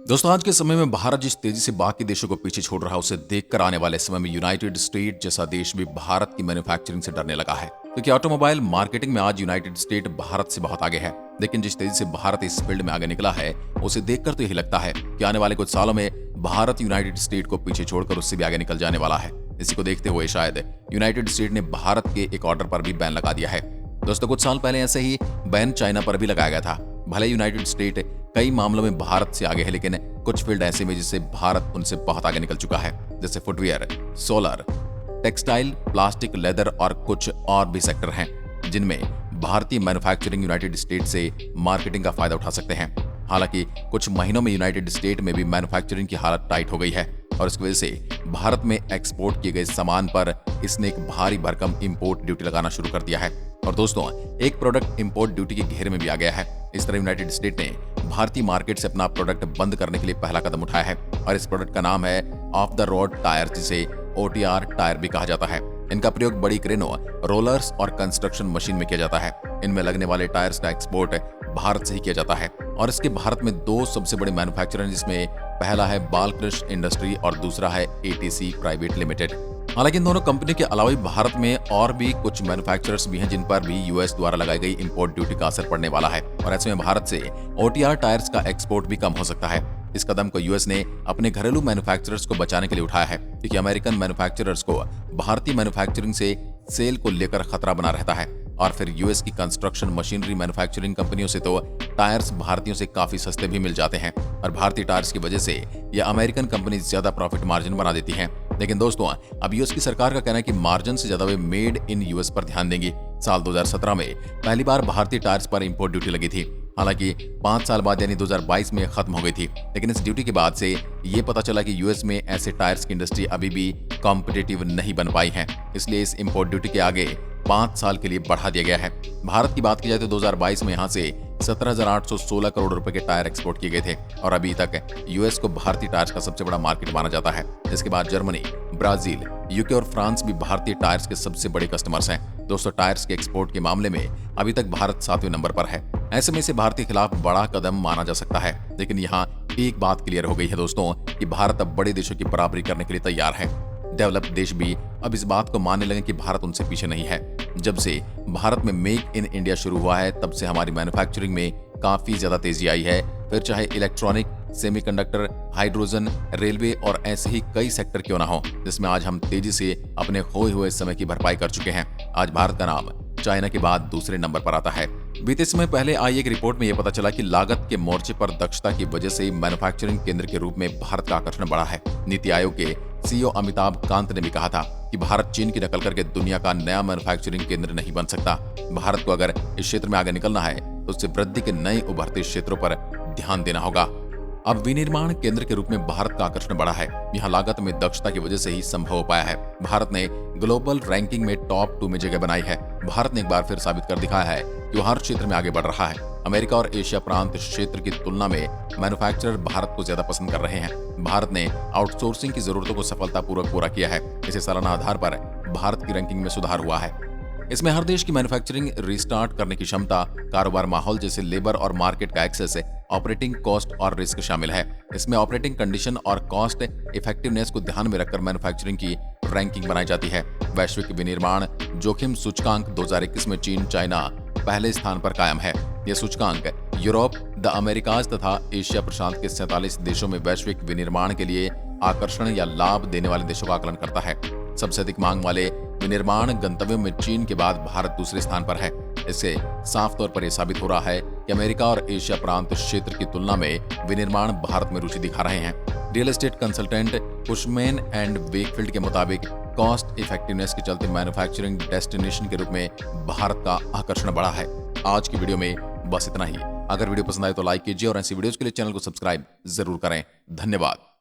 दोस्तों, आज के समय में भारत जिस तेजी से बाकी देशों को पीछे छोड़ रहा है, उसे देखकर आने वाले समय में यूनाइटेड स्टेट जैसा देश भी भारत की मैन्युफैक्चरिंग से डरने लगा है, क्योंकि ऑटोमोबाइल मार्केटिंग में आज यूनाइटेड स्टेट भारत से बहुत आगे है। लेकिन जिस तेजी से भारत इस फील्ड में आगे निकला है, उसे देखकर तो यही लगता है कि आने वाले कुछ सालों में भारत यूनाइटेड स्टेट को पीछे छोड़कर उससे भी आगे निकल जाने वाला है। इसी को देखते हुए शायद यूनाइटेड स्टेट ने भारत के एक ऑर्डर पर भी बैन लगा दिया है। दोस्तों, कुछ साल पहले ऐसे ही बैन चाइना पर भी लगाया गया था। भले यूनाइटेड स्टेट कई मामलों में भारत से आगे है, लेकिन कुछ फील्ड ऐसे में जिससे भारत उनसे बहुत आगे निकल चुका है, जैसे footwear, solar, textile, plastic, leather और कुछ और भी सेक्टर हैं जिनमें भारतीय मैन्युफैक्चरिंग यूनाइटेड स्टेट से मार्केटिंग का फायदा उठा सकते हैं। हालांकि कुछ महीनों में यूनाइटेड स्टेट में भी मैन्युफैक्चरिंग की हालत टाइट हो गई है और इसकी वजह से भारत में एक्सपोर्ट किए गए सामान पर इसने एक भारी भरकम इंपोर्ट ड्यूटी लगाना शुरू कर दिया है। और दोस्तों, एक प्रोडक्ट इंपोर्ट ड्यूटी के घेरे में भी आ गया है। इस तरह यूनाइटेड स्टेट ने भारतीय मार्केट से अपना प्रोडक्ट बंद करने के लिए पहला कदम उठाया है और इस प्रोडक्ट का नाम है ऑफ द रोड टायर, जिसे OTR टायर भी कहा जाता है। इनका प्रयोग बड़ी क्रेनों, रोलर्स और कंस्ट्रक्शन मशीन में किया जाता है। इनमें लगने वाले टायर्स का एक्सपोर्ट भारत से ही किया जाता है और इसके भारत में दो सबसे बड़े मैन्युफैक्चरर हैं, जिसमें पहला है बालकृष्ण इंडस्ट्री और दूसरा है ATC प्राइवेट लिमिटेड। हालांकि इन दोनों कंपनी के अलावा भी भारत में और भी कुछ मैन्युफैक्चरर्स भी हैं जिन पर भी US द्वारा लगाई गई इंपोर्ट ड्यूटी का असर पड़ने वाला है और ऐसे में भारत से OTR टायर्स का एक्सपोर्ट भी कम हो सकता है। इस कदम को US ने अपने घरेलू मैन्युफैक्चरर्स को बचाने के लिए उठाया है, क्योंकि अमेरिकन मैन्युफैक्चरर्स को भारतीय मैन्युफैक्चरिंग से सेल को लेकर खतरा बना रहता है और फिर US की कंस्ट्रक्शन मशीनरी मैन्युफैक्चरिंग कंपनियों से तो टायर्स भारतीयों से काफी सस्ते भी मिल जाते हैं और भारतीय टायर्स की वजह से ये अमेरिकन कंपनी ज्यादा प्रॉफिट मार्जिन बना देती हैं। लेकिन दोस्तों, अब US की सरकार का कहना है कि मार्जिन से ज्यादा वे मेड इन US पर ध्यान देंगी। साल 2017 में पहली बार भारतीय टायर्स पर इंपोर्ट ड्यूटी लगी थी। हालांकि 5 साल बाद यानी 2022 में खत्म हो गई थी, लेकिन इस ड्यूटी के बाद से ये पता चला कि US में ऐसे टायर्स की इंडस्ट्री अभी भी कॉम्पिटिटिव नहीं बन पाई है, इसलिए इस इंपोर्ट ड्यूटी के आगे 5 साल के लिए बढ़ा दिया गया है। भारत की बात की जाए तो 2022 में यहाँ से 17,816 करोड़ रुपए के टायर एक्सपोर्ट किए गए थे और अभी तक US को भारतीय टायर्स का सबसे बड़ा मार्केट माना जाता है। इसके बाद जर्मनी, ब्राजील, UK और फ्रांस भी भारतीय टायर्स के सबसे बड़े कस्टमर्स हैं। दोस्तों, टायर्स के एक्सपोर्ट के मामले में अभी तक भारत 7वें नंबर पर है। ऐसे में इसे भारत के खिलाफ बड़ा कदम माना जा सकता है, लेकिन यहाँ एक बात क्लियर हो गई है दोस्तों कि भारत अब बड़े देशों की बराबरी करने के लिए तैयार है। डेवलप्ड देश भी अब इस बात को मानने लगे कि भारत उनसे पीछे नहीं है। जब से भारत में मेक इन इंडिया शुरू हुआ है, तब से हमारी मैन्युफैक्चरिंग में काफी ज्यादा तेजी आई है। फिर चाहे इलेक्ट्रॉनिक, सेमीकंडक्टर, हाइड्रोजन, रेलवे और ऐसे ही कई सेक्टर क्यों ना हो, जिसमें आज हम तेजी से अपने खोए हुए समय की भरपाई कर चुके हैं। आज भारत का नाम चाइना के बाद दूसरे नंबर पर आता है। बीते समय पहले आई एक रिपोर्ट में यह पता चला कि लागत के मोर्चे पर दक्षता की वजह से मैन्युफैक्चरिंग केंद्र के रूप में भारत का आकर्षण बढ़ा है। नीति आयोग के CEO अमिताभ कांत ने भी कहा था कि भारत चीन की नकल करके दुनिया का नया मैन्युफैक्चरिंग केंद्र नहीं बन सकता। भारत को अगर इस क्षेत्र में आगे निकलना है तो उससे वृद्धि के नए उभरते क्षेत्रों पर ध्यान देना होगा। अब विनिर्माण केंद्र के रूप में भारत का आकर्षण बढ़ा है। यहाँ लागत में दक्षता की वजह से ही संभव हो पाया है। भारत ने ग्लोबल रैंकिंग में टॉप 2 में जगह बनाई है। भारत ने एक बार फिर साबित कर दिखाया है कि वो हर क्षेत्र में आगे बढ़ रहा है। अमेरिका और एशिया प्रांत क्षेत्र की तुलना में मैन्युफैक्चरर भारत को ज्यादा पसंद कर रहे हैं। भारत ने आउटसोर्सिंग की जरूरतों को सफलतापूर्वक पूरा किया है। इसे सालाना आधार पर भारत की रैंकिंग में सुधार हुआ है। इसमें हर देश की मैन्युफैक्चरिंग रिस्टार्ट करने की क्षमता, कारोबार माहौल जैसे लेबर और मार्केट का एक्सेस, ऑपरेटिंग कॉस्ट और रिस्क शामिल है। इसमें ऑपरेटिंग कंडीशन और कॉस्ट इफेक्टिवनेस को ध्यान में रखकर मैन्युफैक्चरिंग की रैंकिंग बनाई जाती है। वैश्विक विनिर्माण जोखिम सूचकांक 2021 में चीन, चाइना पहले स्थान पर कायम है। यह सूचकांक यूरोप, द अमेरिकाज तथा एशिया प्रशांत के 47 देशों में वैश्विक विनिर्माण के लिए आकर्षण या लाभ देने वाले देशों का आकलन करता है। सबसे अधिक मांग वाले विनिर्माण गंतव्यों में चीन के बाद भारत दूसरे स्थान पर है। इससे साफ तौर पर यह साबित हो रहा है कि अमेरिका और एशिया प्रांत क्षेत्र की तुलना में विनिर्माण भारत में रुचि दिखा रहे हैं। Real estate consultant Cushman and Wakefield के मुताबिक कॉस्ट इफेक्टिवनेस के चलते मैन्युफैक्चरिंग डेस्टिनेशन के रूप में भारत का आकर्षण बढ़ा है। आज की वीडियो में बस इतना ही। अगर वीडियो पसंद आए तो लाइक कीजिए और ऐसी वीडियोस के लिए चैनल को सब्सक्राइब जरूर करें। धन्यवाद।